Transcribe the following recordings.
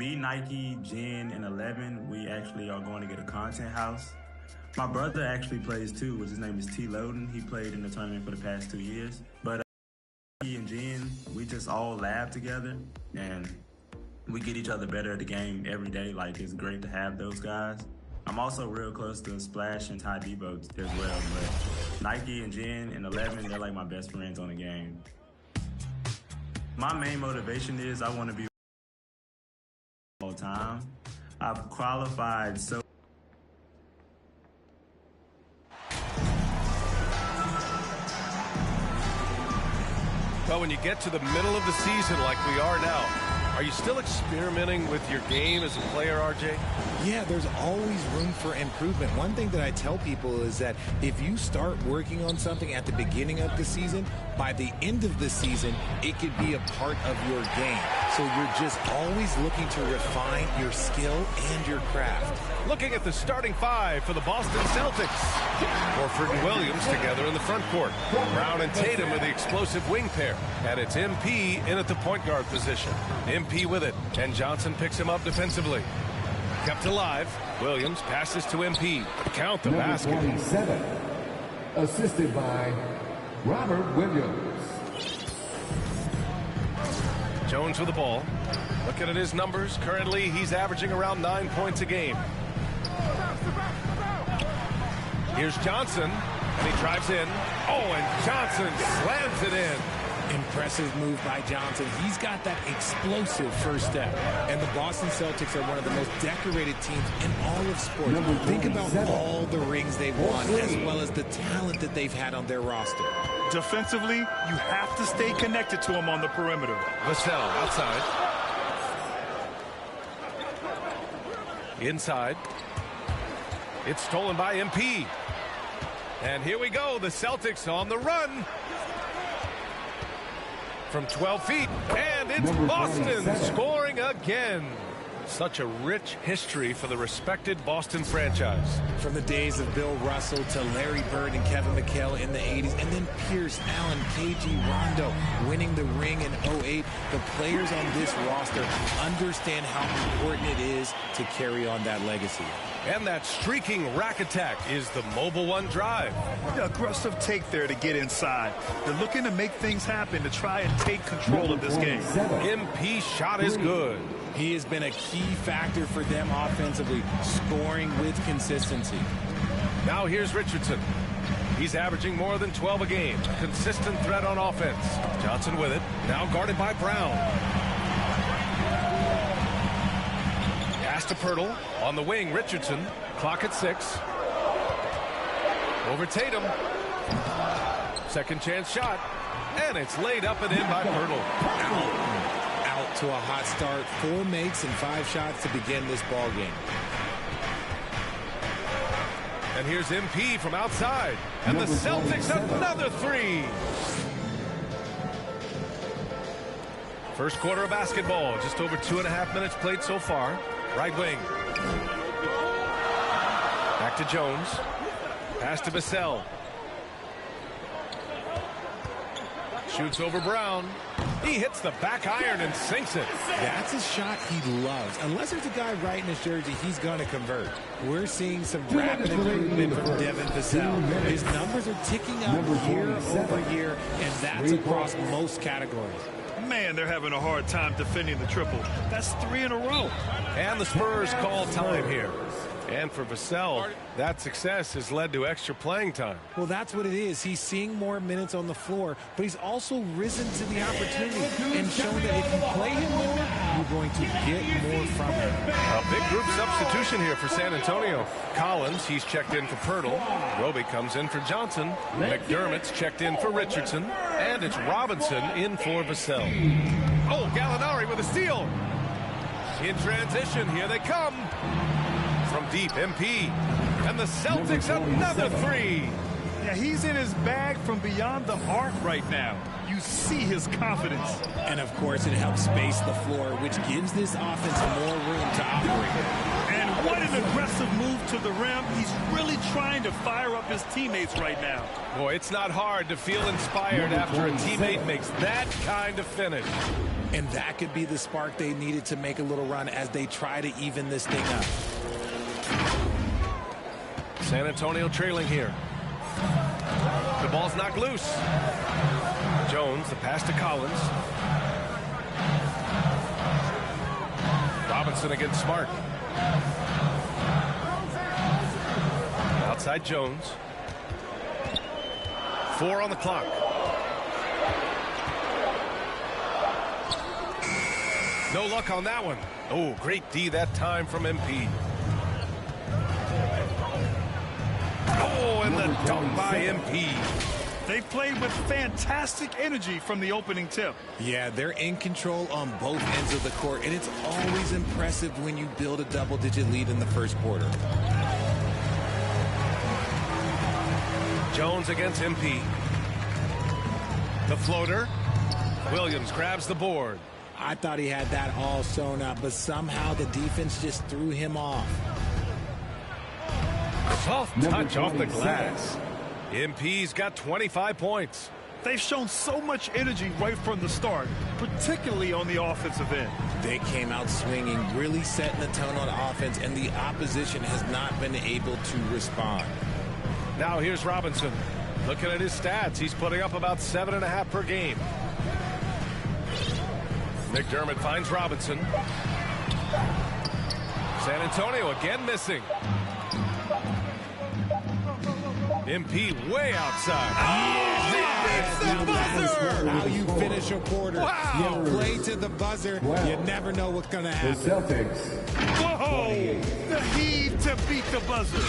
Me, Nike, Jen, and 11, we actually are going to get a content house. My brother actually plays too, which his name is T. Loden. He played in the tournament for the past 2 years. But me and Jen, we just all lab together, and we get each other better at the game every day. Like, it's great to have those guys. I'm also real close to Splash and Ty Debo as well, but Nike and Jen and 11, they're like my best friends on the game. My main motivation is I want to be all the time. I've qualified so well, when you get to the middle of the season like we are now, are you still experimenting with your game as a player, RJ? Yeah, there's always room for improvement. One thing that I tell people is that if you start working on something at the beginning of the season, by the end of the season, it could be a part of your game. So you're just always looking to refine your skill and your craft. Looking at the starting five for the Boston Celtics. Horford and Williams together in the front court. Brown and Tatum are the explosive wing pair. And it's MP in at the point guard position. MP with it, and Johnson picks him up defensively. Kept alive. Williams passes to MP. Count the basket. 27, assisted by Robert Williams. Jones with the ball. Looking at his numbers, currently he's averaging around 9 points a game. Here's Johnson, and he drives in. Oh, and Johnson slams it in. Impressive move by Johnson. He's got that explosive first step. And the Boston Celtics are one of the most decorated teams in all of sports. Think about all the rings they've won, as well as the talent that they've had on their roster. Defensively, you have to stay connected to him on the perimeter. Vassell outside. Inside. It's stolen by MP. And here we go. The Celtics on the run. From 12 feet. And it's Boston scoring again. Such a rich history for the respected Boston franchise. From the days of Bill Russell to Larry Bird and Kevin McHale in the 80s, and then Pierce, Allen, KG, Rondo winning the ring in 08. The players on this roster understand how important it is to carry on that legacy. And that streaking rack attack is the Mobile One drive. The aggressive take there to get inside. They're looking to make things happen to try and take control of this game. MP shot is good. He has been a key factor for them offensively, scoring with consistency. Now here's Richardson. He's averaging more than 12 a game. Consistent threat on offense. Johnson with it. Now guarded by Brown. Pass to Pirtle. On the wing, Richardson. Clock at 6. Over Tatum. Second chance shot. And it's laid up and in by Pirtle. Out to a hot start. 4 makes and 5 shots to begin this ball game. And here's MP from outside. And the Celtics another 3. First quarter of basketball. Just over 2.5 minutes played so far. Right wing. Back to Jones. Pass to Vassell. Shoots over Brown. He hits the back iron and sinks it. That's a shot he loves. Unless there's a guy right in his jersey, he's going to convert. We're seeing some rapid improvement from Devin Vassell. His numbers are ticking up year over year, and that's across most categories. Man, they're having a hard time defending the triple. That's 3 in a row. And the Spurs call time here. And for Vassell, that success has led to extra playing time. Well, that's what it is. He's seeing more minutes on the floor, but he's also risen to the opportunity and shown that if you play him more, you're going to get more from him. A big group substitution here for San Antonio. Collins, he's checked in for Pirtle. Roby comes in for Johnson. McDermott's checked in for Richardson. And it's Robinson in for Vassell. Oh, Gallinari with a steal. In transition, here they come. From deep, MP. And the Celtics another 3. Yeah, he's in his bag from beyond the arc right now. You see his confidence. And, of course, it helps space the floor, which gives this offense more room to operate. And What an aggressive move to the rim. He's really trying to fire up his teammates right now. Boy, it's not hard to feel inspired after a teammate makes that kind of finish. And that could be the spark they needed to make a little run as they try to even this thing up. San Antonio trailing here. The ball's knocked loose. Jones, the pass to Collins. Robinson against Smart. Outside Jones. 4 on the clock. No luck on that one. Oh, great D that time from MP. Oh, and the dunk by MP. They played with fantastic energy from the opening tip. Yeah, they're in control on both ends of the court, and it's always impressive when you build a double-digit lead in the first quarter. Jones against MP. The floater. Williams grabs the board. I thought he had that all sewn up, but somehow the defense just threw him off. Soft touch off the glass. MP's got 25 points. They've shown so much energy right from the start, particularly on the offensive end. They came out swinging, really setting the tone on offense, and the opposition has not been able to respond. Now here's Robinson. Looking at his stats, he's putting up about 7.5 per game. McDermott finds Robinson. San Antonio again missing. MP way outside. Oh, buzzer! How you finish a quarter. Wow. You play to the buzzer. Wow. You never know what's going to The happen. Celtics. Whoa! The heave to beat the buzzer.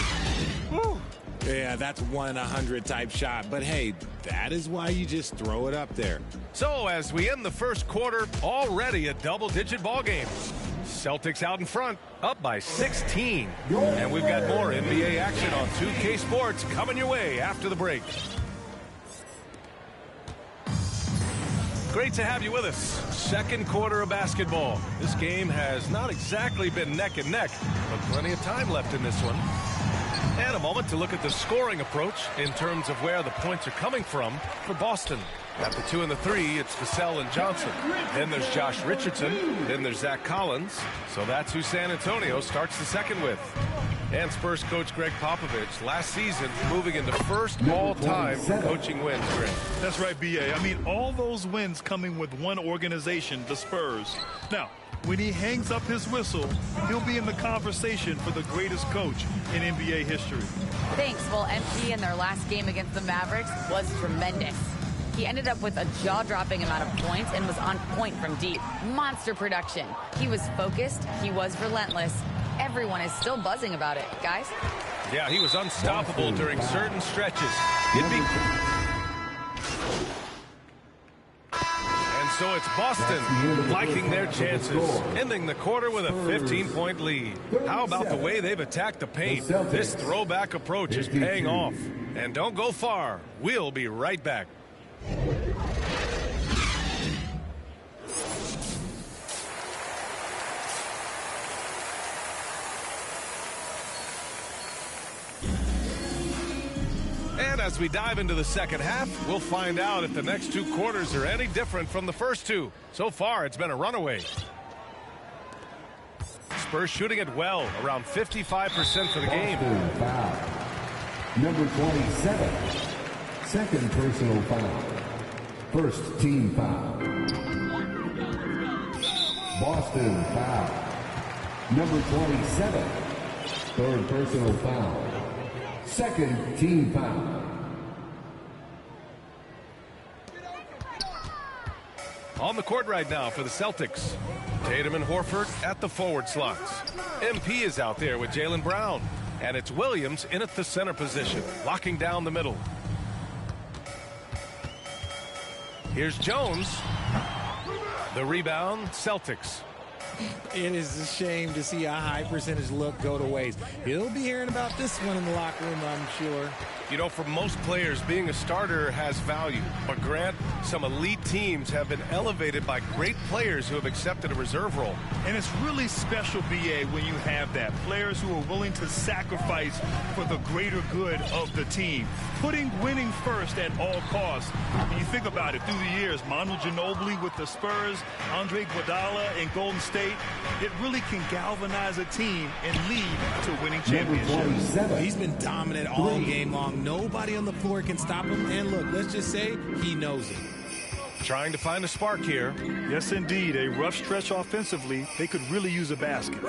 Woo. Yeah, that's 1 in 100 type shot. But hey, that is why you just throw it up there. So as we end the first quarter, already a double-digit ball game. Celtics out in front, up by 16. And we've got more NBA action on 2K Sports coming your way after the break. Great to have you with us. Second quarter of basketball. This game has not exactly been neck and neck, but plenty of time left in this one. And a moment to look at the scoring approach in terms of where the points are coming from for Boston. At the 2 and the 3, it's Vassell and Johnson. Then there's Josh Richardson. Then there's Zach Collins. So that's who San Antonio starts the second with. And Spurs coach Greg Popovich last season moving into first all-time coaching wins, Greg. That's right, B.A. I mean, all those wins coming with one organization, the Spurs. Now, when he hangs up his whistle, he'll be in the conversation for the greatest coach in NBA history. Thanks. Well, MP in their last game against the Mavericks was tremendous. He ended up with a jaw-dropping amount of points and was on point from deep. Monster production. He was focused. He was relentless. Everyone is still buzzing about it, guys. Yeah, he was unstoppable during certain stretches. And so it's Boston liking their chances, ending the quarter with a 15-point lead. How about the way they've attacked the paint? This throwback approach is paying off. And don't go far. We'll be right back. And as we dive into the second half, we'll find out if the next 2 quarters are any different from the first 2. So far, it's been a runaway. Spurs shooting it well, around 55% for the game. Foul. Number 27. Second personal foul. First team foul. Boston foul. Number 27. Third personal foul. Second team foul. On the court right now for the Celtics. Tatum and Horford at the forward slots. MP is out there with Jaylen Brown. And it's Williams in at the center position, locking down the middle. Here's Jones. The rebound, Celtics. It is a shame to see a high percentage look go to waste. He'll be hearing about this one in the locker room, I'm sure. You know, for most players, being a starter has value. But Grant, some elite teams have been elevated by great players who have accepted a reserve role. And it's really special, B.A., when you have that. Players who are willing to sacrifice for the greater good of the team. Putting winning first at all costs. When you think about it, through the years, Manu Ginobili with the Spurs, Andre Iguodala in Golden State, it really can galvanize a team and lead to winning championships. He's been dominant all game long. Nobody on the floor can stop him. And look, let's just say he knows it. Trying to find a spark here. Yes, indeed. A rough stretch offensively. They could really use a basket.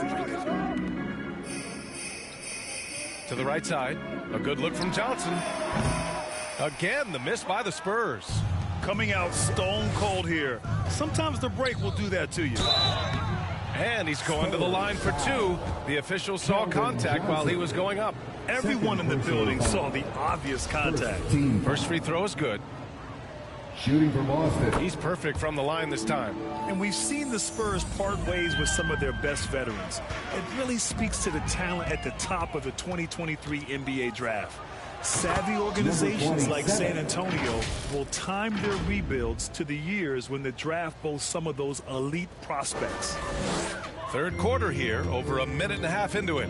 To the right side. A good look from Johnson. Again, the miss by the Spurs. Coming out stone cold here. Sometimes the break will do that to you. And he's going to the line for two. The official saw contact while he was going up. Everyone in the building saw the obvious contact. First free throw is good. Shooting from Boston. He's perfect from the line this time. And we've seen the Spurs part ways with some of their best veterans. It really speaks to the talent at the top of the 2023 NBA draft. Savvy organizations like San Antonio will time their rebuilds to the years when the draft boasts some of those elite prospects. Third quarter here, over a minute and a half into it.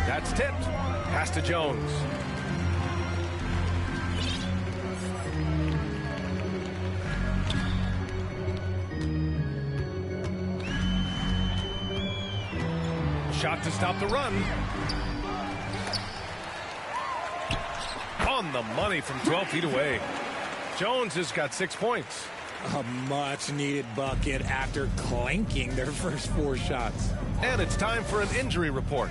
That's tipped. Pass to Jones. Shot to stop the run. On the money from 12 feet away. Jones has got 6 points. A much-needed bucket after clanking their first 4 shots. And it's time for an injury report.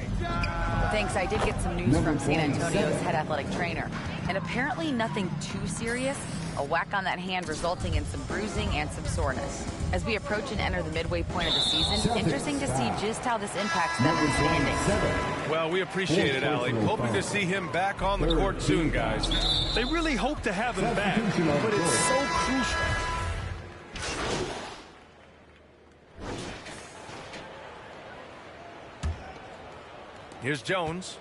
Thanks. I did get some news from San Antonio's head athletic trainer. And apparently nothing too serious. A whack on that hand resulting in some bruising and some soreness. As we approach and enter the midway point of the season, interesting to see just how this impacts them in the standings. Well, we appreciate it, Allie. Hoping to see him back on the court soon, guys. They really hope to have him back, but it's so crucial. Here's Jones.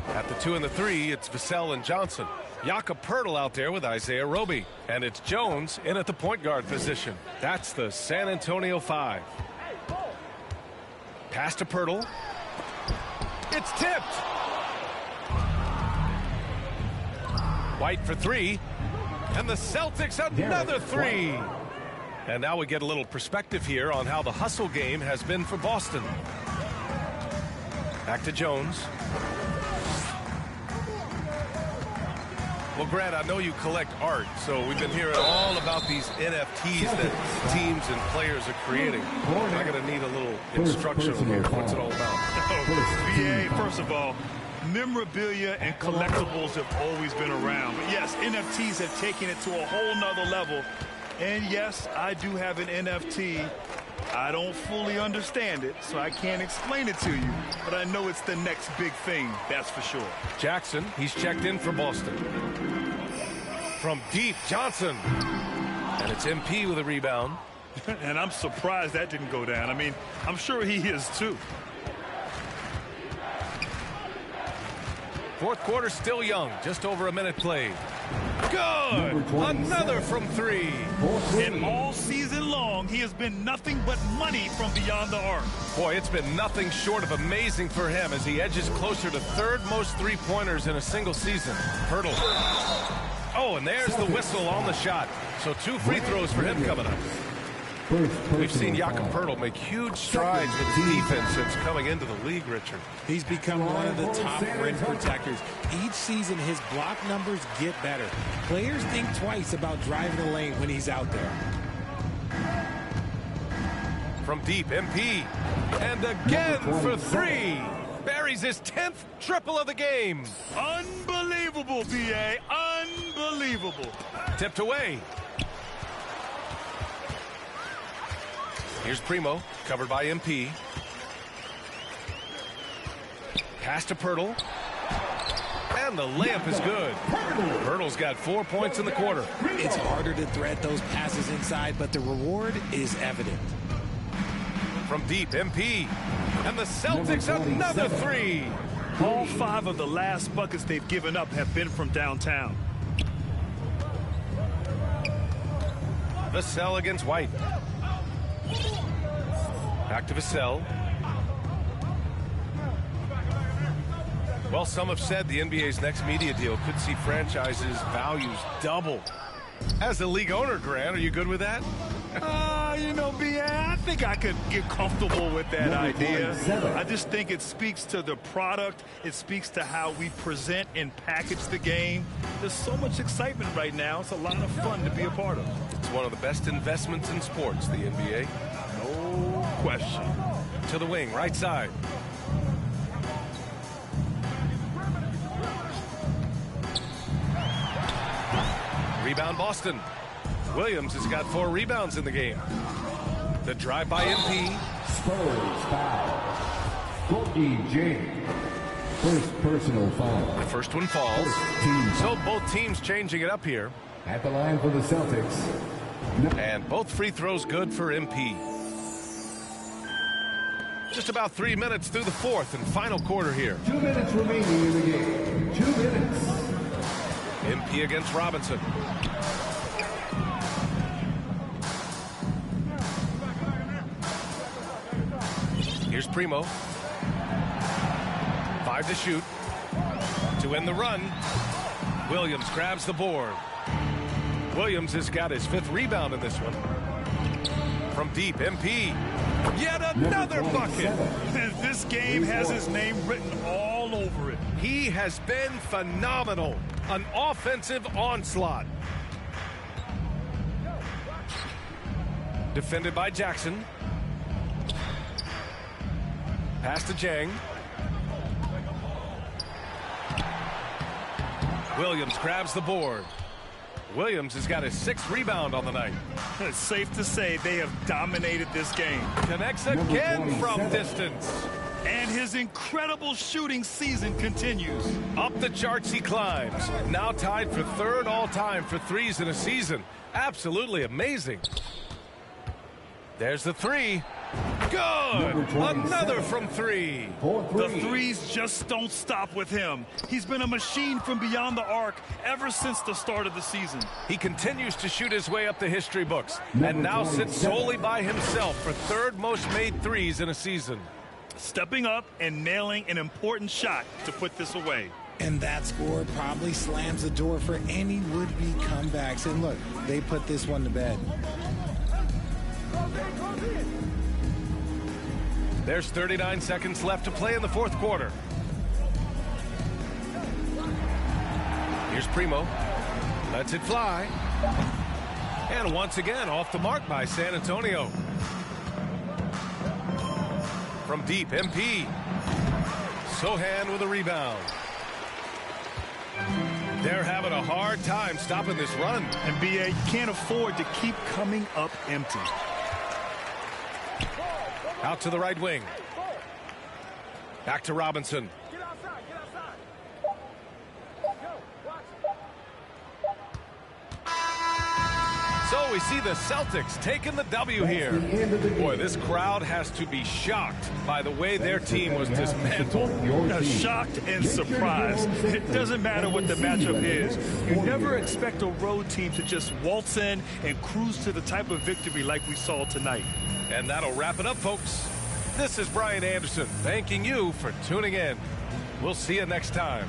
At the 2 and the 3, it's Vassell and Johnson. Jakob Poeltl out there with Isaiah Roby. And it's Jones in at the point guard position. That's the San Antonio 5. Pass to Poeltl. It's tipped. White for 3. And the Celtics another 3. And now we get a little perspective here on how the hustle game has been for Boston. Back to Jones. Well, Grant, I know you collect art, so we've been hearing all about these NFTs that teams and players are creating. I'm going to need a little instructional here. What's it all about? BA, first of all, memorabilia and collectibles have always been around. But yes, NFTs have taken it to a whole nother level. And yes, I do have an NFT. I don't fully understand it, so I can't explain it to you. But I know it's the next big thing, that's for sure. Jackson, he's checked in for Boston. From deep, Johnson. And it's MP with a rebound. And I'm surprised that didn't go down. I mean, I'm sure he is too. Fourth quarter still young, just over a minute played. Good! Another from 3. And all season long, he has been nothing but money from beyond the arc. Boy, it's been nothing short of amazing for him as he edges closer to third most three-pointers in a single season. Poeltl. Oh, and there's the whistle on the shot. So 2 free throws for him coming up. We've seen Jakob Poeltl make huge strides with his defense since coming into the league, Richard. He's become one of the top rim protectors. Each season, his block numbers get better. Players think twice about driving the lane when he's out there. From deep, MP. And again for 3. Buries his 10th triple of the game. Unbelievable, B.A. Unbelievable. Tipped away. Here's Primo, covered by MP. Pass to Poeltl. And the layup is good. Poeltl's got 4 points in the quarter. It's harder to thread those passes inside, but the reward is evident. From deep, MP. And the Celtics another three. All 5 of the last buckets they've given up have been from downtown. Vassell against White. Back to Vassell. Well, some have said the NBA's next media deal could see franchises' values double. As a league owner, Grant, are you good with that? You know, B.A., I think I could get comfortable with that idea. I just think it speaks to the product. It speaks to how we present and package the game. There's so much excitement right now. It's a lot of fun to be a part of. It's one of the best investments in sports, the NBA. No question. To the wing, right side. Rebound, Boston. Williams has got 4 rebounds in the game. The drive by MP. Spurs foul. Courtney James. First personal foul. The first one falls. So both teams changing it up here. At the line for the Celtics. And both free throws good for MP. Just about 3 minutes through the fourth and final quarter here. 2 minutes remaining in the game. 2 minutes. MP against Robinson. Here's Primo. 5 to shoot. To end the run. Williams grabs the board. Williams has got his 5th rebound in this one. From deep, MP. Yet another bucket. This game has his name written all over it. He has been phenomenal. An offensive onslaught. Defended by Jackson. Pass to Jang. Williams grabs the board. Williams has got his 6th rebound on the night. It's safe to say they have dominated this game. Connects again from distance. And his incredible shooting season continues. Up the charts he climbs. Now tied for 3rd all-time for threes in a season. Absolutely amazing. There's the 3. Good! Another from 3. The threes just don't stop with him. He's been a machine from beyond the arc ever since the start of the season. He continues to shoot his way up the history books and now sits solely by himself for 3rd most made threes in a season. Stepping up and nailing an important shot to put this away. And that score probably slams the door for any would-be comebacks. And look, they put this one to bed. There's 39 seconds left to play in the 4th quarter. Here's Primo. Lets it fly. And once again, off the mark by San Antonio. From deep, MP. Sohan with a rebound. They're having a hard time stopping this run. And B.A. can't afford to keep coming up empty. Out to the right wing. Back to Robinson. So we see the Celtics taking the W here. Boy, this crowd has to be shocked by the way their team was dismantled. Shocked and surprised. It doesn't matter what the matchup is. You never expect a road team to just waltz in and cruise to the type of victory like we saw tonight. And that'll wrap it up, folks. This is Brian Anderson thanking you for tuning in. We'll see you next time.